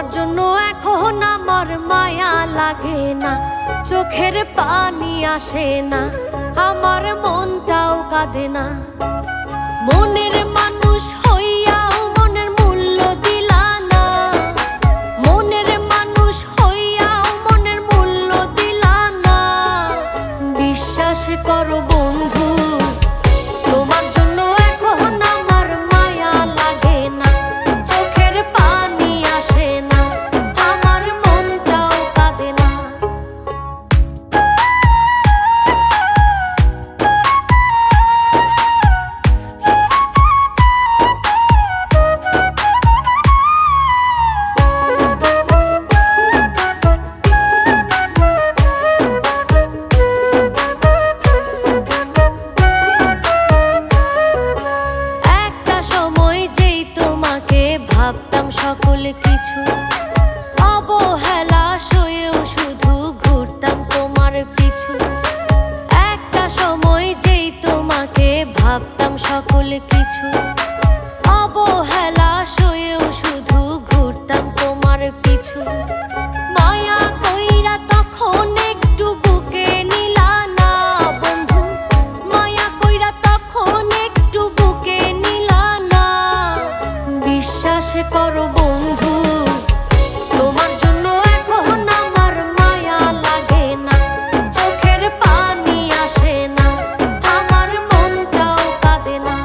তোমার জন্য এখন আমার মায়া লাগে না, চোখের পানি আসে না, আমার মনটাও কাঁদে না। মনের মানুষ হইয়াও মনের মূল্য দিলা না, মনের মানুষ হইয়াও মনের মূল্য দিলা না। বিশ্বাস করো বন্ধু, তোমার জন্য এখন আমার মায়া লাগে না, চোখের পানি আসে না, আমার মনটাও কাঁদে না। ভাবতাম সকল কিছু, অবহেলা সয়েও শুধু ঘুরতাম তোমার পিছু। একটা সময় যেই তোমাকে ভাবতাম সকল কিছু, অবহেলা সয়েও শুধু ঘুরতাম তোমার পিছু। মায়া কইরা তখন একটু বুকে নিলা না বন্ধু, মায়া কইরা তখন একটু বুকে নিলা না। বিশ্বাস করো বন্ধু, তোমার জন্য এখন আমার মায়া লাগে না, চোখের পানি আসে না, আমার মনটাও কাঁদে না।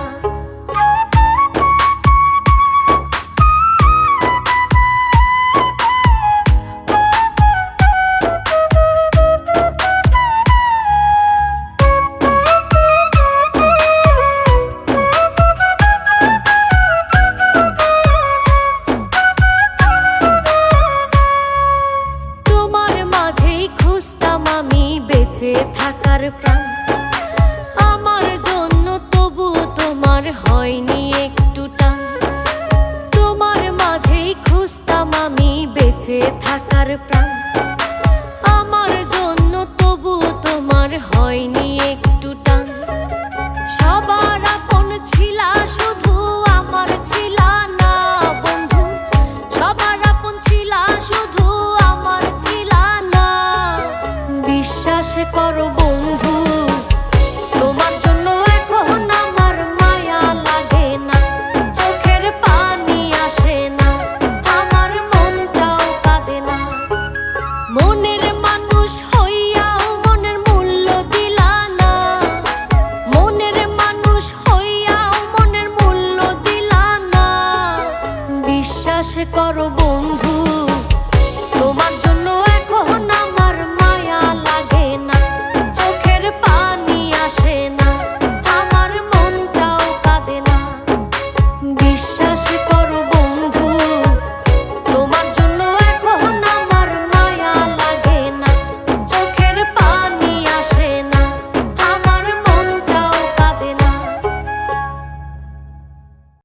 খুঁজতাম আমি বেঁচে থাকার প্রাণ, আমার জন্য তবু তোমার হয়নি একটু টান। তোমার মাঝেই খুঁজতাম আমি বেঁচে থাকার প্রাণ, আমার জন্য তবু তোমার হয়নি একটু টান। সবার আপন ছিলা শুধু আমার ছিলা না বন্ধু, সবার আপন ছিলা শুধু আমার ছিলা না। বিশ্বাস করো বন্ধু, তোমার জন্য এখন আমার মায়া লাগে না, চোখের পানি আসে না, আমার মনটাও কাঁদে না। মনের মানুষ হইয়াও মনের মূল্য দিলা না, মনের মানুষ হইয়াও মনের মূল্য দিলা না। বিশ্বাস করো বন্ধু, তোমার